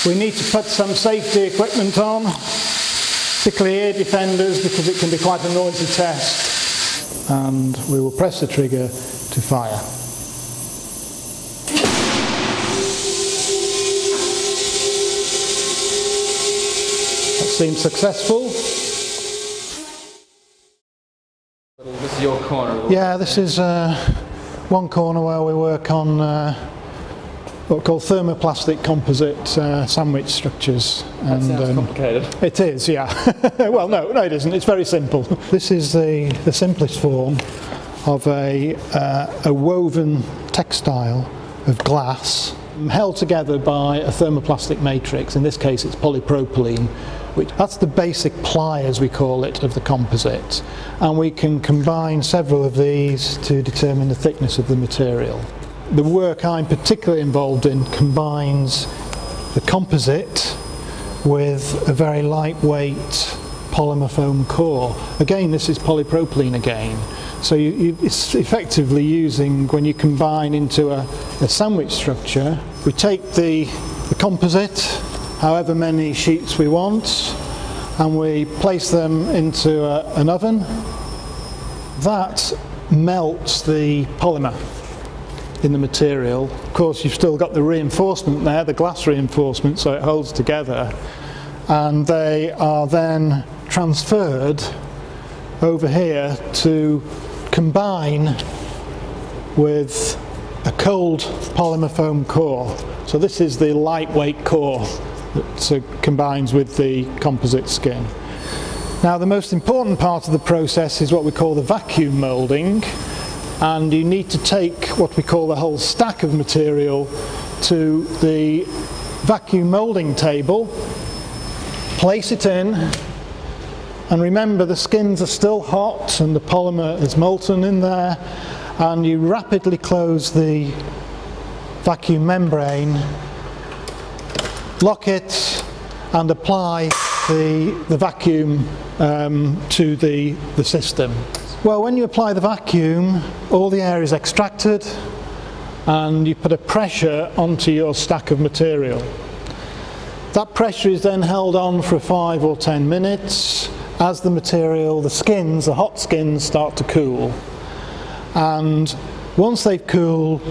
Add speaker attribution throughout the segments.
Speaker 1: We need to put some safety equipment on, particularly ear defenders, because it can be quite a noisy test. And we will press the trigger to fire. That seems successful.
Speaker 2: This is your corner?
Speaker 1: Yeah, this is one corner where we work on what we call thermoplastic composite sandwich structures.
Speaker 2: That sounds complicated.
Speaker 1: It is, yeah. Well, no, it isn't. It's very simple. This is the simplest form of a woven textile of glass held together by a thermoplastic matrix. In this case, it's polypropylene. That's the basic ply, as we call it, of the composite. And we can combine several of these to determine the thickness of the material. The work I'm particularly involved in combines the composite with a very lightweight polymer foam core. Again, this is polypropylene again. So it's effectively using, when you combine into a sandwich structure, we take the composite, however many sheets we want, and we place them into an oven. That melts the polymer in the material. Of course, you've still got the reinforcement there, the glass reinforcement, so it holds together, and they are then transferred over here to combine with a cold polymer foam core. So this is the lightweight core that combines with the composite skin. Now, the most important part of the process is what we call the vacuum moulding, and you need to take what we call the whole stack of material to the vacuum moulding table, place it in, and remember the skins are still hot and the polymer is molten in there, and you rapidly close the vacuum membrane, lock it, and apply the vacuum to the system. Well, when you apply the vacuum, all the air is extracted and you put a pressure onto your stack of material. That pressure is then held on for 5 or 10 minutes as the material, the skins, the hot skins, start to cool. And once they've cooled,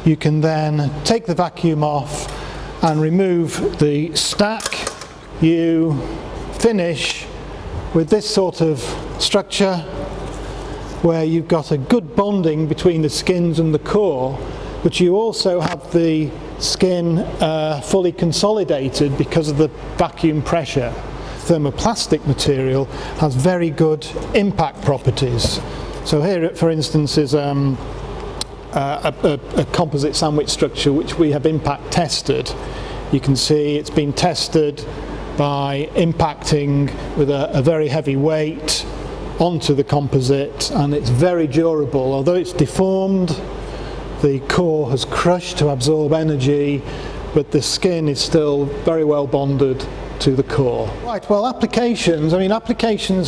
Speaker 1: you can then take the vacuum off and remove the stack. You finish with this sort of structure where you've got a good bonding between the skins and the core, but you also have the skin fully consolidated because of the vacuum pressure. Thermoplastic material has very good impact properties. So here, for instance, is a composite sandwich structure which we have impact tested. You can see it's been tested by impacting with a very heavy weight onto the composite, and it's very durable. Although it's deformed, the core has crushed to absorb energy, but the skin is still very well bonded to the core. Right, well, applications,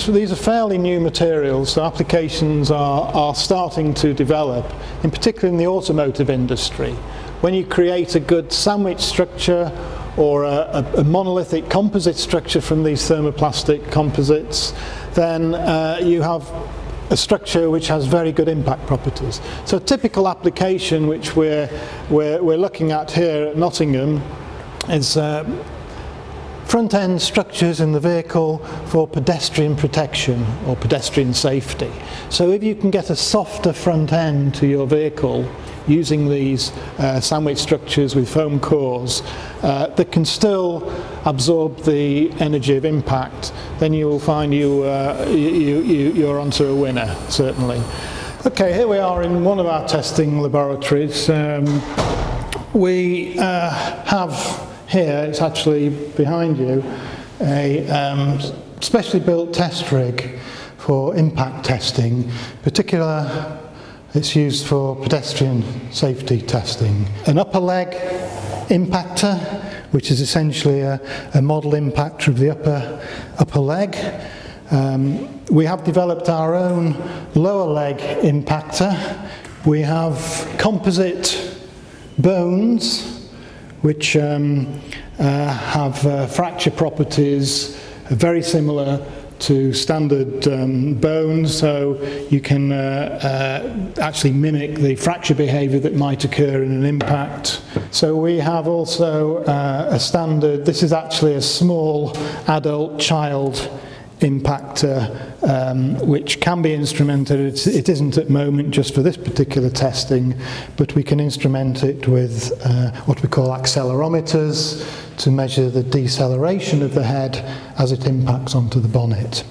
Speaker 1: these are fairly new materials, so applications are starting to develop, in particular in the automotive industry. When you create a good sandwich structure or a monolithic composite structure from these thermoplastic composites, then you have a structure which has very good impact properties. So a typical application which we're looking at here at Nottingham is front-end structures in the vehicle for pedestrian protection or pedestrian safety. So if you can get a softer front end to your vehicle using these sandwich structures with foam cores that can still absorb the energy of impact, then you will find you're onto a winner, certainly. Okay, here we are in one of our testing laboratories. We have here, it's actually behind you, a specially built test rig for impact testing. In particular, it's used for pedestrian safety testing. An upper leg impactor, which is essentially a model impactor of the upper leg. We have developed our own lower leg impactor. We have composite bones which have fracture properties very similar to standard bones, so you can actually mimic the fracture behaviour that might occur in an impact. So we have also a standard, this is actually a small adult child impactor which can be instrumented. It isn't at the moment just for this particular testing, but we can instrument it with what we call accelerometers to measure the deceleration of the head as it impacts onto the bonnet.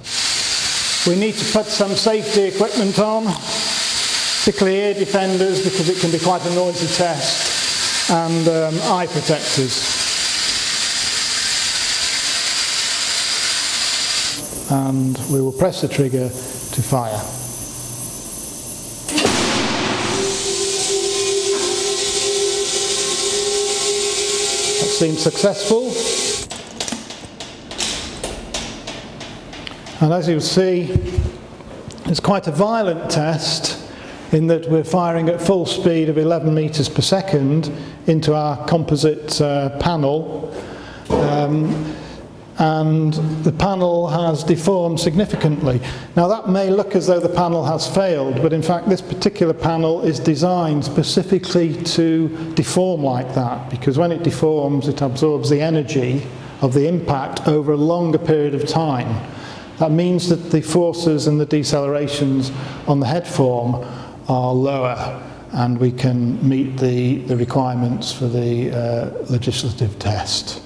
Speaker 1: We need to put some safety equipment on, particularly ear defenders because it can be quite a noisy test, and eye protectors. And we will press the trigger to fire. That seems successful. And as you'll see, it's quite a violent test in that we're firing at full speed of 11 meters per second into our composite panel. And the panel has deformed significantly. Now that may look as though the panel has failed, but in fact this particular panel is designed specifically to deform like that, because when it deforms it absorbs the energy of the impact over a longer period of time. That means that the forces and the decelerations on the head form are lower, and we can meet the requirements for the legislative test.